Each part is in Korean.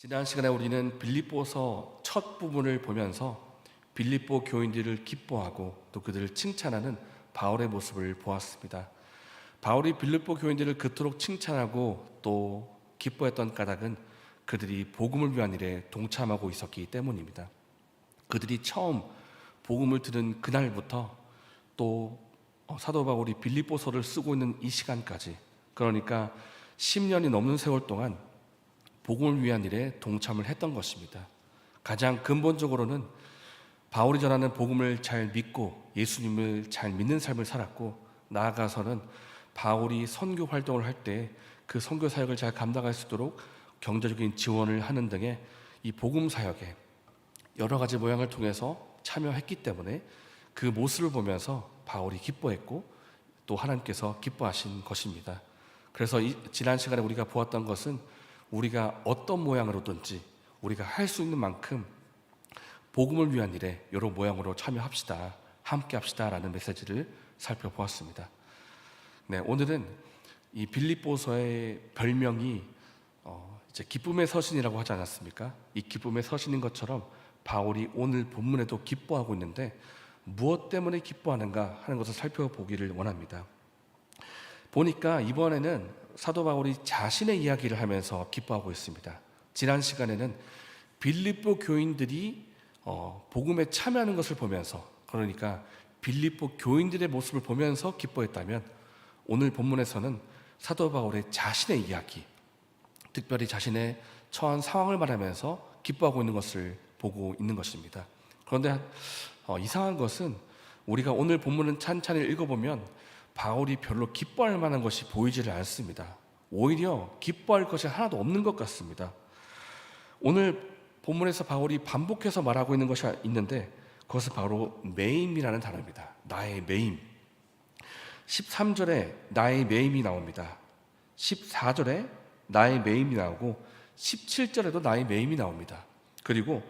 지난 시간에 우리는 빌립보서 첫 부분을 보면서 빌립보 교인들을 기뻐하고 또 그들을 칭찬하는 바울의 모습을 보았습니다. 바울이 빌립보 교인들을 그토록 칭찬하고 또 기뻐했던 까닭은 그들이 복음을 위한 일에 동참하고 있었기 때문입니다. 그들이 처음 복음을 들은 그날부터 또 사도 바울이 빌립보서를 쓰고 있는 이 시간까지, 그러니까 10년이 넘는 세월 동안 복음을 위한 일에 동참을 했던 것입니다. 가장 근본적으로는 바울이 전하는 복음을 잘 믿고 예수님을 잘 믿는 삶을 살았고, 나아가서는 바울이 선교 활동을 할 때 그 선교 사역을 잘 감당할 수 있도록 경제적인 지원을 하는 등의 이 복음 사역에 여러 가지 모양을 통해서 참여했기 때문에 그 모습을 보면서 바울이 기뻐했고 또 하나님께서 기뻐하신 것입니다. 그래서 지난 시간에 우리가 보았던 것은 우리가 어떤 모양으로든지 우리가 할 수 있는 만큼 복음을 위한 일에 여러 모양으로 참여합시다, 함께 합시다 라는 메시지를 살펴보았습니다. 오늘은 이 빌립보서의 별명이 이제 기쁨의 서신이라고 하지 않았습니까? 이 기쁨의 서신인 것처럼 바울이 오늘 본문에도 기뻐하고 있는데 무엇 때문에 기뻐하는가 하는 것을 살펴보기를 원합니다. 보니까 이번에는 사도 바울이 자신의 이야기를 하면서 기뻐하고 있습니다. 지난 시간에는 빌립보 교인들이 복음에 참여하는 것을 보면서, 그러니까 빌립보 교인들의 모습을 보면서 기뻐했다면, 오늘 본문에서는 사도 바울의 자신의 이야기, 특별히 자신의 처한 상황을 말하면서 기뻐하고 있는 것을 보고 있는 것입니다. 그런데 이상한 것은 우리가 오늘 본문을 찬찬히 읽어보면 바울이 별로 기뻐할 만한 것이 보이지를 않습니다. 오히려 기뻐할 것이 하나도 없는 것 같습니다. 오늘 본문에서 바울이 반복해서 말하고 있는 것이 있는데 그것은 바로 매임이라는 단어입니다. 나의 매임. 13절에 나의 매임이 나옵니다. 14절에 나의 매임이 나오고 17절에도 나의 매임이 나옵니다. 그리고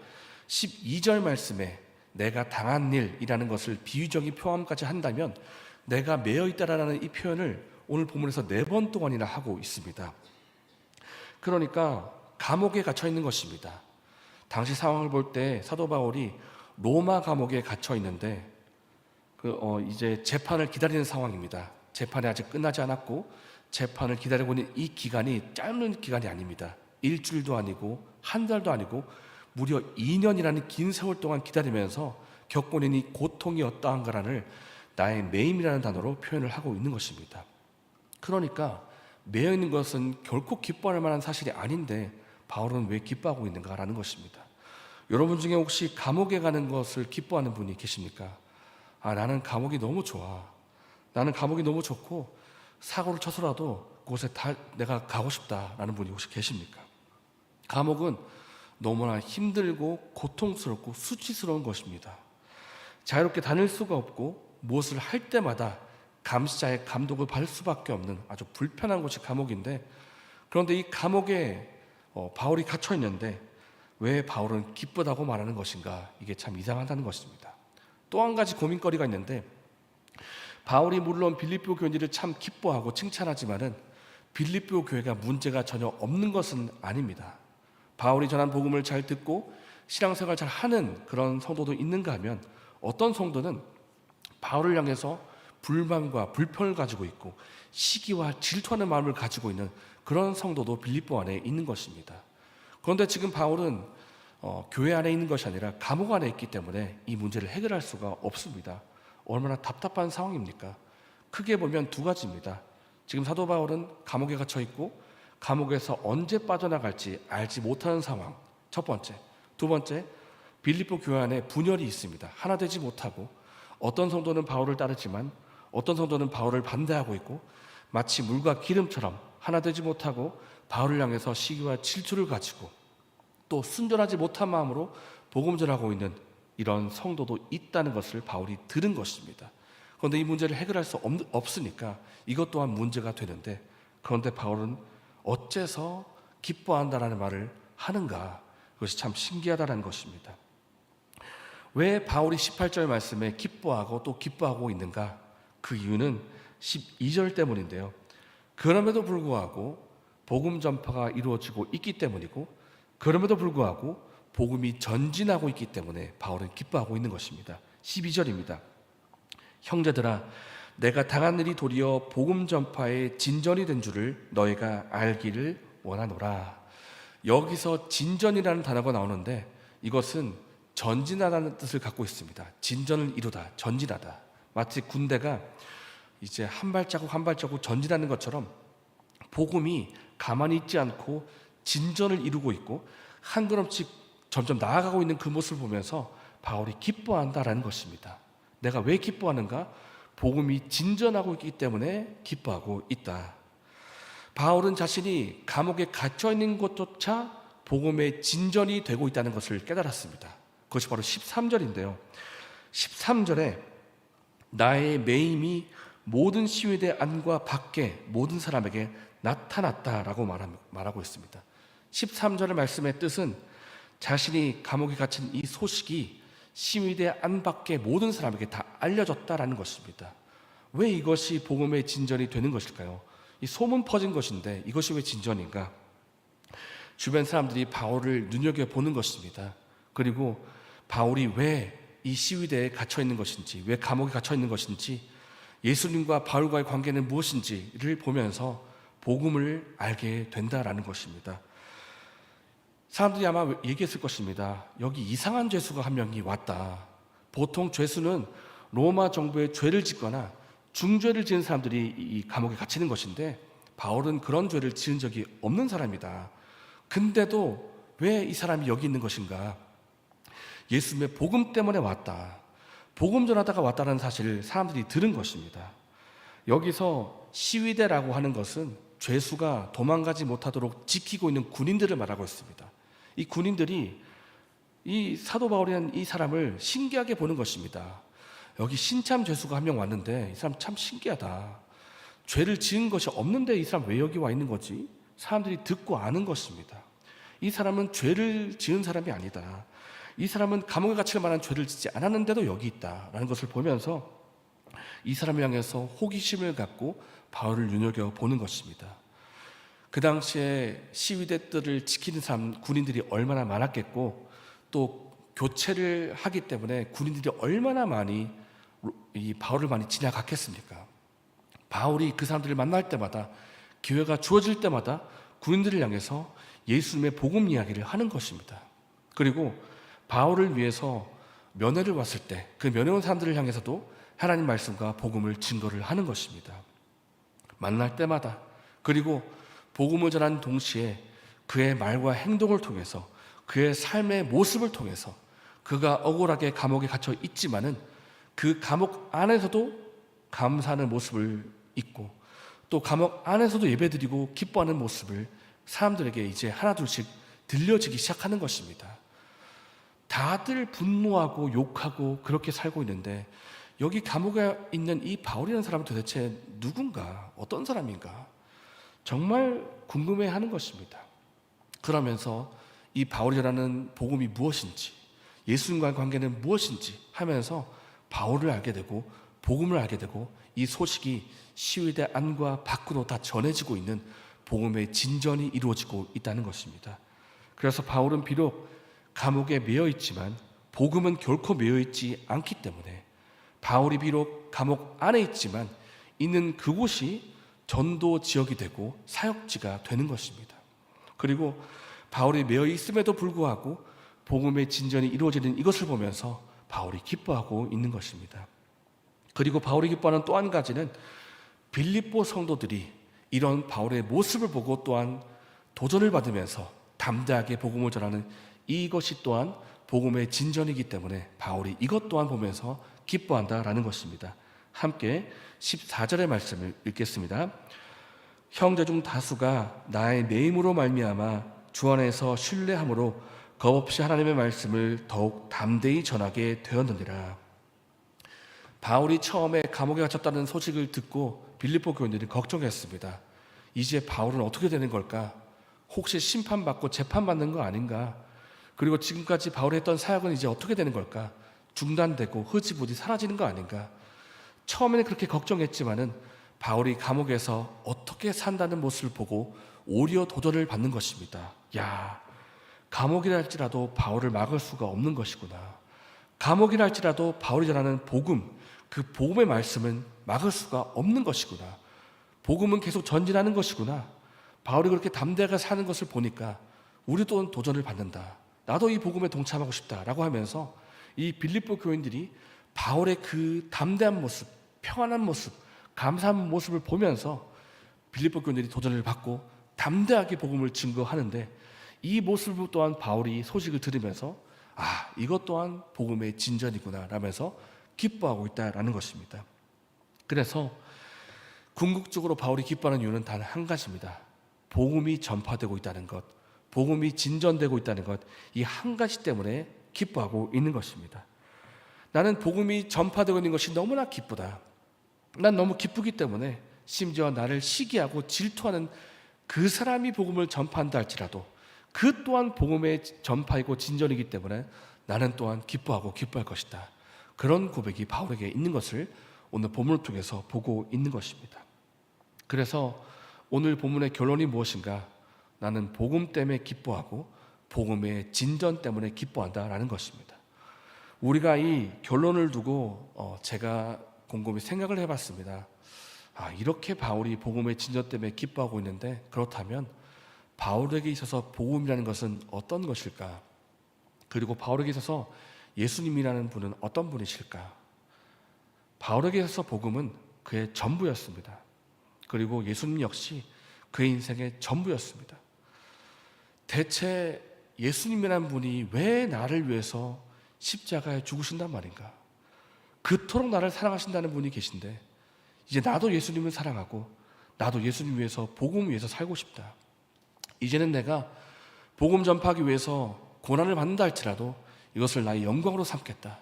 12절 말씀에 내가 당한 일이라는 것을 비유적인 표현까지 한다면 내가 매여 있다라는 이 표현을 오늘 본문에서 4번 동안이나 하고 있습니다. 그러니까 감옥에 갇혀 있는 것입니다. 당시 상황을 볼 때 사도 바울이 로마 감옥에 갇혀 있는데 이제 재판을 기다리는 상황입니다. 재판이 아직 끝나지 않았고 재판을 기다리고 있는 이 기간이 짧은 기간이 아닙니다. 일주일도 아니고 한 달도 아니고 무려 2년이라는 긴 세월 동안 기다리면서 겪고 있는 이 고통이 어떠한가를 나의 매임이라는 단어로 표현을 하고 있는 것입니다. 그러니까 매여 있는 것은 결코 기뻐할 만한 사실이 아닌데 바울은 왜 기뻐하고 있는가라는 것입니다. 여러분 중에 혹시 감옥에 가는 것을 기뻐하는 분이 계십니까? 나는 감옥이 너무 좋아. 나는 감옥이 너무 좋고 사고를 쳐서라도 그곳에 내가 가고 싶다라는 분이 혹시 계십니까? 감옥은 너무나 힘들고 고통스럽고 수치스러운 것입니다. 자유롭게 다닐 수가 없고 무엇을 할 때마다 감시자의 감독을 받을 수밖에 없는 아주 불편한 곳이 감옥인데, 그런데 이 감옥에 바울이 갇혀 있는데 왜 바울은 기쁘다고 말하는 것인가? 이게 참 이상하다는 것입니다. 또 한 가지 고민거리가 있는데, 바울이 물론 빌립보 교인들을 참 기뻐하고 칭찬하지만은 빌립보 교회가 문제가 전혀 없는 것은 아닙니다. 바울이 전한 복음을 잘 듣고 신앙생활 잘 하는 그런 성도도 있는가 하면 어떤 성도는 바울을 향해서 불만과 불편을 가지고 있고 시기와 질투하는 마음을 가지고 있는 그런 성도도 빌립보 안에 있는 것입니다. 그런데 지금 바울은 교회 안에 있는 것이 아니라 감옥 안에 있기 때문에 이 문제를 해결할 수가 없습니다. 얼마나 답답한 상황입니까? 크게 보면 2가지입니다. 지금 사도 바울은 감옥에 갇혀 있고 감옥에서 언제 빠져나갈지 알지 못하는 상황, 첫 번째. 2번째, 빌립보 교회 안에 분열이 있습니다. 하나 되지 못하고 어떤 성도는 바울을 따르지만 어떤 성도는 바울을 반대하고 있고 마치 물과 기름처럼 하나 되지 못하고 바울을 향해서 시기와 질투를 가지고 또 순전하지 못한 마음으로 복음 전하고 있는 이런 성도도 있다는 것을 바울이 들은 것입니다. 그런데 이 문제를 해결할 수 없으니까 이것 또한 문제가 되는데, 그런데 바울은 어째서 기뻐한다라는 말을 하는가? 그것이 참 신기하다는 것입니다. 왜 바울이 18절 말씀에 기뻐하고 또 기뻐하고 있는가? 그 이유는 12절 때문인데요. 그럼에도 불구하고 복음 전파가 이루어지고 있기 때문이고 그럼에도 불구하고 복음이 전진하고 있기 때문에 바울은 기뻐하고 있는 것입니다. 12절입니다. 형제들아, 내가 당한 일이 도리어 복음 전파의 진전이 된 줄을 너희가 알기를 원하노라. 여기서 진전이라는 단어가 나오는데 이것은 전진하다는 뜻을 갖고 있습니다. 진전을 이루다, 전진하다. 마치 군대가 이제 한 발자국 한 발자국 전진하는 것처럼 복음이 가만히 있지 않고 진전을 이루고 있고 한 걸음씩 점점 나아가고 있는 그 모습을 보면서 바울이 기뻐한다라는 것입니다. 내가 왜 기뻐하는가? 복음이 진전하고 있기 때문에 기뻐하고 있다. 바울은 자신이 감옥에 갇혀 있는 것조차 복음의 진전이 되고 있다는 것을 깨달았습니다. 그것이 바로 13절인데요. 13절에 나의 매임이 모든 시위대 안과 밖에 모든 사람에게 나타났다라고 말하고 있습니다. 13절의 말씀의 뜻은 자신이 감옥에 갇힌 이 소식이 시위대 안 밖에 모든 사람에게 다 알려졌다라는 것입니다. 왜 이것이 복음의 진전이 되는 것일까요? 이 소문 퍼진 것인데 이것이 왜 진전인가? 주변 사람들이 바울을 눈여겨보는 것입니다. 그리고 바울이 왜 이 시위대에 갇혀 있는 것인지, 왜 감옥에 갇혀 있는 것인지, 예수님과 바울과의 관계는 무엇인지를 보면서 복음을 알게 된다라는 것입니다. 사람들이 아마 얘기했을 것입니다. 여기 이상한 죄수가 한 명이 왔다. 보통 죄수는 로마 정부에 죄를 짓거나 중죄를 지은 사람들이 이 감옥에 갇히는 것인데 바울은 그런 죄를 지은 적이 없는 사람이다. 근데도 왜 이 사람이 여기 있는 것인가? 예수님의 복음 때문에 왔다. 복음 전하다가 왔다는 사실을 사람들이 들은 것입니다. 여기서 시위대라고 하는 것은 죄수가 도망가지 못하도록 지키고 있는 군인들을 말하고 있습니다. 이 군인들이 이 사도 바울이라는 이 사람을 신기하게 보는 것입니다. 여기 신참 죄수가 한 명 왔는데 이 사람 참 신기하다. 죄를 지은 것이 없는데 이 사람 왜 여기 와 있는 거지? 사람들이 듣고 아는 것입니다. 이 사람은 죄를 지은 사람이 아니다. 이 사람은 감옥에 갇힐 만한 죄를 짓지 않았는데도 여기 있다라는 것을 보면서 이 사람을 향해서 호기심을 갖고 바울을 눈여겨보는 것입니다. 그 당시에 시위대들을 지키는 사람, 군인들이 얼마나 많았겠고 또 교체를 하기 때문에 군인들이 얼마나 많이 이 바울을 많이 지나갔겠습니까? 바울이 그 사람들을 만날 때마다 기회가 주어질 때마다 군인들을 향해서 예수님의 복음 이야기를 하는 것입니다. 그리고 바울을 위해서 면회를 왔을 때 그 면회 온 사람들을 향해서도 하나님 말씀과 복음을 증거를 하는 것입니다. 만날 때마다 그리고 복음을 전하는 동시에 그의 말과 행동을 통해서 그의 삶의 모습을 통해서 그가 억울하게 감옥에 갇혀 있지만은 그 감옥 안에서도 감사하는 모습을 있고 또 감옥 안에서도 예배드리고 기뻐하는 모습을 사람들에게 이제 하나둘씩 들려지기 시작하는 것입니다. 다들 분노하고 욕하고 그렇게 살고 있는데 여기 감옥에 있는 이 바울이라는 사람은 도대체 누군가, 어떤 사람인가 정말 궁금해하는 것입니다. 그러면서 이 바울이라는 복음이 무엇인지, 예수님과의 관계는 무엇인지 하면서 바울을 알게 되고 복음을 알게 되고 이 소식이 시위대 안과 밖으로 다 전해지고 있는 복음의 진전이 이루어지고 있다는 것입니다. 그래서 바울은 비록 감옥에 매여 있지만 복음은 결코 매여 있지 않기 때문에 바울이 비록 감옥 안에 있지만 있는 그곳이 전도 지역이 되고 사역지가 되는 것입니다. 그리고 바울이 매여 있음에도 불구하고 복음의 진전이 이루어지는 이것을 보면서 바울이 기뻐하고 있는 것입니다. 그리고 바울이 기뻐하는 또 한 가지는 빌립보 성도들이 이런 바울의 모습을 보고 또한 도전을 받으면서 담대하게 복음을 전하는 이것이 또한 복음의 진전이기 때문에 바울이 이것 또한 보면서 기뻐한다라는 것입니다. 함께 14절의 말씀을 읽겠습니다. 형제 중 다수가 나의 매임으로 말미암아 주 안에서 신뢰함으로 겁없이 하나님의 말씀을 더욱 담대히 전하게 되었느니라. 바울이 처음에 감옥에 갇혔다는 소식을 듣고 빌립보 교인들이 걱정했습니다. 이제 바울은 어떻게 되는 걸까? 혹시 심판받고 재판받는 거 아닌가? 그리고 지금까지 바울이 했던 사역은 이제 어떻게 되는 걸까? 중단되고 흐지부지 사라지는 거 아닌가? 처음에는 그렇게 걱정했지만은 바울이 감옥에서 어떻게 산다는 모습을 보고 오히려 도전을 받는 것입니다. 야, 감옥이라 할지라도 바울을 막을 수가 없는 것이구나. 감옥이라 할지라도 바울이 전하는 복음, 그 복음의 말씀은 막을 수가 없는 것이구나. 복음은 계속 전진하는 것이구나. 바울이 그렇게 담대하게 사는 것을 보니까 우리도 도전을 받는다. 나도 이 복음에 동참하고 싶다라고 하면서 이 빌립보 교인들이 바울의 그 담대한 모습, 평안한 모습, 감사한 모습을 보면서 빌립보 교인들이 도전을 받고 담대하게 복음을 증거하는데, 이 모습 또한 바울이 소식을 들으면서 이것 또한 복음의 진전이구나 라면서 기뻐하고 있다라는 것입니다. 그래서 궁극적으로 바울이 기뻐하는 이유는 단 한 가지입니다. 복음이 전파되고 있다는 것, 복음이 진전되고 있다는 것, 이 한 가지 때문에 기뻐하고 있는 것입니다. 나는 복음이 전파되고 있는 것이 너무나 기쁘다. 난 너무 기쁘기 때문에 심지어 나를 시기하고 질투하는 그 사람이 복음을 전파한다 할지라도 그 또한 복음의 전파이고 진전이기 때문에 나는 또한 기뻐하고 기뻐할 것이다. 그런 고백이 바울에게 있는 것을 오늘 본문을 통해서 보고 있는 것입니다. 그래서 오늘 본문의 결론이 무엇인가? 나는 복음 때문에 기뻐하고 복음의 진전 때문에 기뻐한다라는 것입니다. 우리가 이 결론을 두고 제가 곰곰이 생각을 해봤습니다. 이렇게 바울이 복음의 진전 때문에 기뻐하고 있는데, 그렇다면 바울에게 있어서 복음이라는 것은 어떤 것일까? 그리고 바울에게 있어서 예수님이라는 분은 어떤 분이실까? 바울에게 있어서 복음은 그의 전부였습니다. 그리고 예수님 역시 그의 인생의 전부였습니다. 대체 예수님이라는 분이 왜 나를 위해서 십자가에 죽으신단 말인가? 그토록 나를 사랑하신다는 분이 계신데 이제 나도 예수님을 사랑하고 나도 예수님 위해서 복음 위해서 살고 싶다. 이제는 내가 복음 전파하기 위해서 고난을 받는다 할지라도 이것을 나의 영광으로 삼겠다.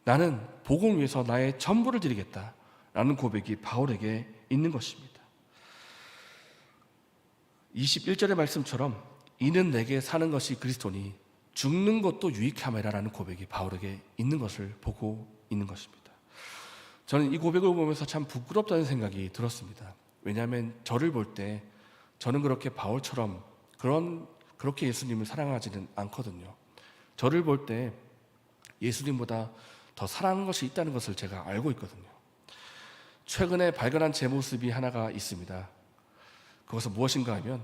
나는 복음을 위해서 나의 전부를 드리겠다 라는 고백이 바울에게 있는 것입니다. 21절의 말씀처럼 이는 내게 사는 것이 그리스도니 죽는 것도 유익함이라 라는 고백이 바울에게 있는 것을 보고 있는 것입니다. 저는 이 고백을 보면서 참 부끄럽다는 생각이 들었습니다. 왜냐하면 저를 볼 때 저는 그렇게 바울처럼 그렇게 예수님을 사랑하지는 않거든요. 저를 볼 때 예수님보다 더 사랑하는 것이 있다는 것을 제가 알고 있거든요. 최근에 발견한 제 모습이 하나가 있습니다. 그것은 무엇인가 하면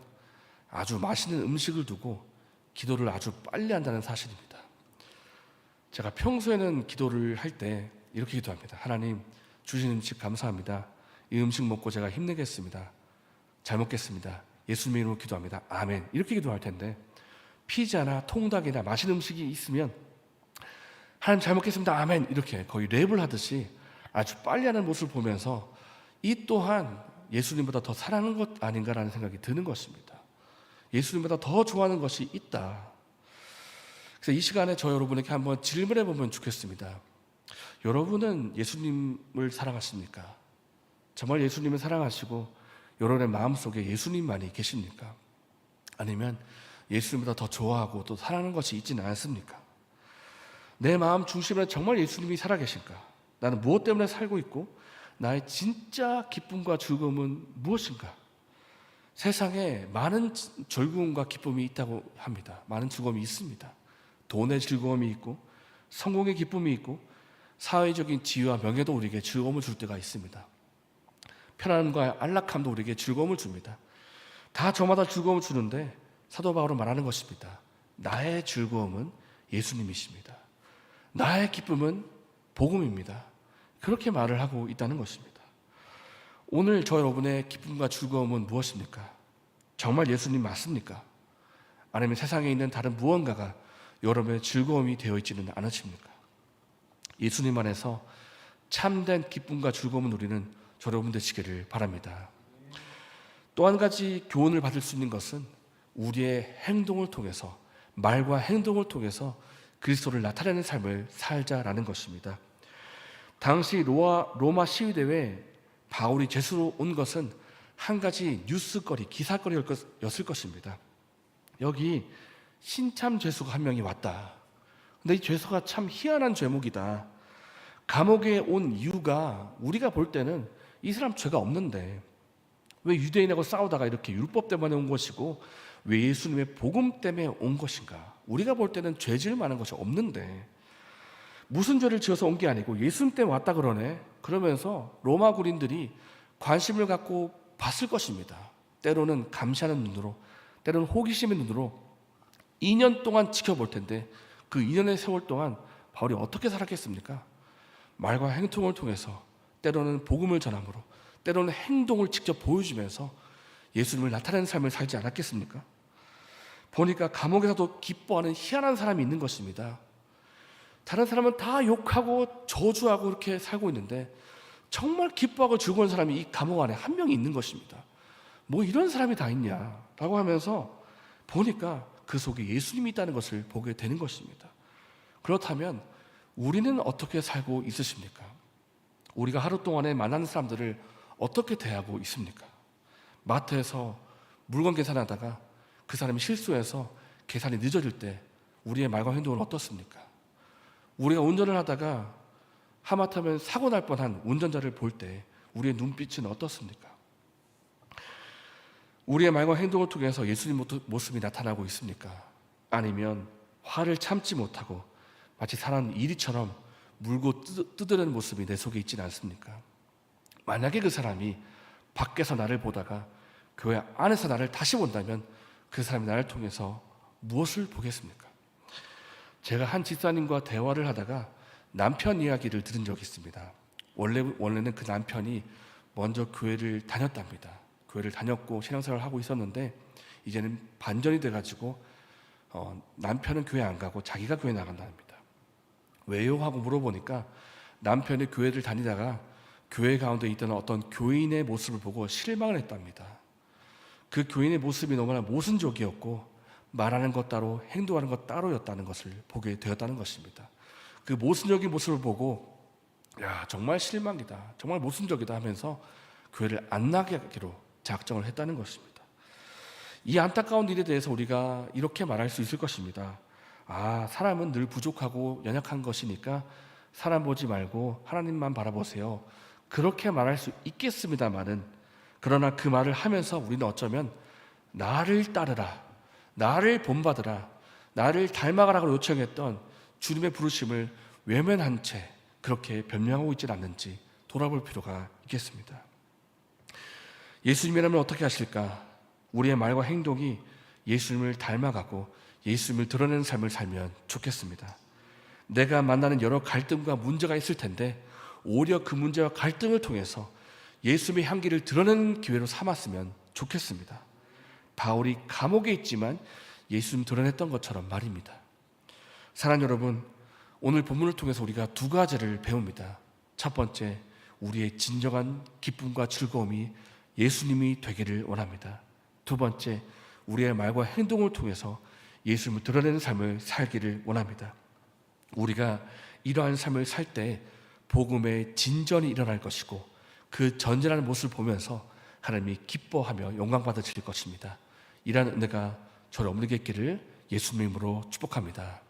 아주 맛있는 음식을 두고 기도를 아주 빨리 한다는 사실입니다. 제가 평소에는 기도를 할 때 이렇게 기도합니다. 하나님, 주신 음식 감사합니다. 이 음식 먹고 제가 힘내겠습니다. 잘 먹겠습니다. 예수님의 이름으로 기도합니다. 아멘. 이렇게 기도할 텐데, 피자나 통닭이나 맛있는 음식이 있으면 하나님 잘 먹겠습니다. 아멘. 이렇게 거의 랩을 하듯이 아주 빨리 하는 모습을 보면서 이 또한 예수님보다 더 사랑하는 것 아닌가라는 생각이 드는 것입니다. 예수님보다 더 좋아하는 것이 있다. 그래서 이 시간에 저 여러분에게 한번 질문해 보면 좋겠습니다. 여러분은 예수님을 사랑하십니까? 정말 예수님을 사랑하시고 여러분의 마음속에 예수님만이 계십니까? 아니면 예수님보다 더 좋아하고 또 사랑하는 것이 있지는 않습니까? 내 마음 중심에 정말 예수님이 살아계실까? 나는 무엇 때문에 살고 있고 나의 진짜 기쁨과 즐거움은 무엇인가? 세상에 많은 즐거움과 기쁨이 있다고 합니다. 많은 즐거움이 있습니다. 돈의 즐거움이 있고 성공의 기쁨이 있고 사회적인 지위와 명예도 우리에게 즐거움을 줄 때가 있습니다. 편안함과 안락함도 우리에게 즐거움을 줍니다. 다 저마다 즐거움을 주는데 사도 바울은 말하는 것입니다. 나의 즐거움은 예수님이십니다. 나의 기쁨은 복음입니다. 그렇게 말을 하고 있다는 것입니다. 오늘 저 여러분의 기쁨과 즐거움은 무엇입니까? 정말 예수님 맞습니까? 아니면 세상에 있는 다른 무언가가 여러분의 즐거움이 되어 있지는 않으십니까? 예수님 안에서 참된 기쁨과 즐거움을 누리는 저 여러분 되시기를 바랍니다. 또 한 가지 교훈을 받을 수 있는 것은 우리의 행동을 통해서, 말과 행동을 통해서 그리스도를 나타내는 삶을 살자라는 것입니다. 당시 로마 시위대회 바울이 제수로 온 것은 한 가지 뉴스거리, 기사거리였을 것입니다. 여기 신참 죄수가 한 명이 왔다. 근데 이 죄수가 참 희한한 죄목이다. 감옥에 온 이유가 우리가 볼 때는 이 사람 죄가 없는데 왜 유대인하고 싸우다가 이렇게 율법 때문에 온 것이고 왜 예수님의 복음 때문에 온 것인가? 우리가 볼 때는 죄 지을 만한 것이 없는데 무슨 죄를 지어서 온 게 아니고 예수님 때문에 왔다 그러네. 그러면서 로마 군인들이 관심을 갖고 봤을 것입니다. 때로는 감시하는 눈으로, 때로는 호기심의 눈으로 2년 동안 지켜볼 텐데 그 2년의 세월 동안 바울이 어떻게 살았겠습니까? 말과 행동을 통해서 때로는 복음을 전함으로, 때로는 행동을 직접 보여주면서 예수님을 나타내는 삶을 살지 않았겠습니까? 보니까 감옥에서도 기뻐하는 희한한 사람이 있는 것입니다. 다른 사람은 다 욕하고 저주하고 이렇게 살고 있는데 정말 기뻐하고 즐거운 사람이 이 감옥 안에 한 명이 있는 것입니다. 뭐 이런 사람이 다 있냐라고 하면서 보니까 그 속에 예수님이 있다는 것을 보게 되는 것입니다. 그렇다면 우리는 어떻게 살고 있으십니까? 우리가 하루 동안에 만나는 사람들을 어떻게 대하고 있습니까? 마트에서 물건 계산하다가 그 사람이 실수해서 계산이 늦어질 때 우리의 말과 행동은 어떻습니까? 우리가 운전을 하다가 하마터면 사고 날 뻔한 운전자를 볼 때 우리의 눈빛은 어떻습니까? 우리의 말과 행동을 통해서 예수님 모습이 나타나고 있습니까? 아니면 화를 참지 못하고 마치 사람 이리처럼 물고 뜯으려는 모습이 내 속에 있지는 않습니까? 만약에 그 사람이 밖에서 나를 보다가 교회 안에서 나를 다시 본다면 그 사람이 나를 통해서 무엇을 보겠습니까? 제가 한 집사님과 대화를 하다가 남편 이야기를 들은 적이 있습니다. 원래는 그 남편이 먼저 교회를 다녔답니다. 교회를 다녔고 신앙생활을 하고 있었는데 이제는 반전이 돼가지고 남편은 교회 안 가고 자기가 교회 나간답니다. 왜요? 하고 물어보니까 남편이 교회를 다니다가 교회 가운데 있던 어떤 교인의 모습을 보고 실망을 했답니다. 그 교인의 모습이 너무나 모순적이었고 말하는 것 따로 행동하는 것 따로였다는 것을 보게 되었다는 것입니다. 그 모순적인 모습을 보고 야 정말 실망이다, 정말 모순적이다 하면서 교회를 안 나가기로 작정을 했다는 것입니다. 이 안타까운 일에 대해서 우리가 이렇게 말할 수 있을 것입니다. 사람은 늘 부족하고 연약한 것이니까 사람 보지 말고 하나님만 바라보세요. 그렇게 말할 수 있겠습니다마는 그러나 그 말을 하면서 우리는 어쩌면 나를 따르라, 나를 본받으라, 나를 닮아가라고 요청했던 주님의 부르심을 외면한 채 그렇게 변명하고 있지 않는지 돌아볼 필요가 있겠습니다. 예수님이라면 어떻게 하실까? 우리의 말과 행동이 예수님을 닮아가고 예수님을 드러내는 삶을 살면 좋겠습니다. 내가 만나는 여러 갈등과 문제가 있을 텐데 오히려 그 문제와 갈등을 통해서 예수님의 향기를 드러내는 기회로 삼았으면 좋겠습니다. 바울이 감옥에 있지만 예수님 드러냈던 것처럼 말입니다. 사랑하는 여러분, 오늘 본문을 통해서 우리가 두 가지를 배웁니다. 첫 번째, 우리의 진정한 기쁨과 즐거움이 예수님이 되기를 원합니다. 두 번째, 우리의 말과 행동을 통해서 예수님을 드러내는 삶을 살기를 원합니다. 우리가 이러한 삶을 살 때 복음의 진전이 일어날 것이고 그 전진하는 모습을 보면서 하나님이 기뻐하며 영광 받으실 것입니다. 이러한 은혜가 저를 없는 게 있기를 예수님으로 축복합니다.